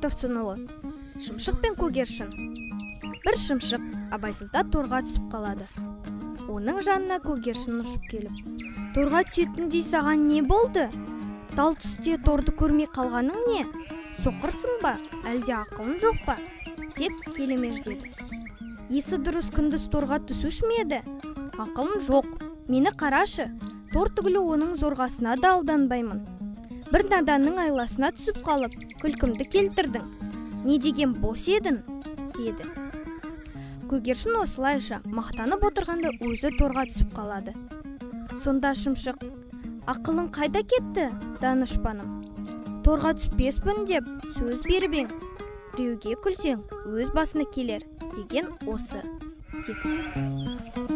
байтұрсынұлы. Шымшық пен көгершін. Бір шымшық абайсызда торға түсіп қалады. Оның жанына көгершін ұшып келіп: "Торға түсетіндей саған не болды? Тал түсте торды көрмей қалғаның не? Соқырсың ба, әлде ақылың жоқ па?" деп келемеждеді. "Есі дұрыс күндіз торға түсуш ме еді? Ақылым жоқ, мені қарашы, тор түгілі оның зорғасына да алданбаймын. Бір наданның айласына түсіп қалып, күлкімді келтірдің. Не деген бос едің?" деді. Көгершін осылайша мақтанып отырғанда өзі торға түсіп қалады. Сонда шымшық: "Ақылың қайда кетті, данышпаным? Торға түспеспін деп сөз беріп ең. Біреуге күлсең, өз басына келер" деген осы депті.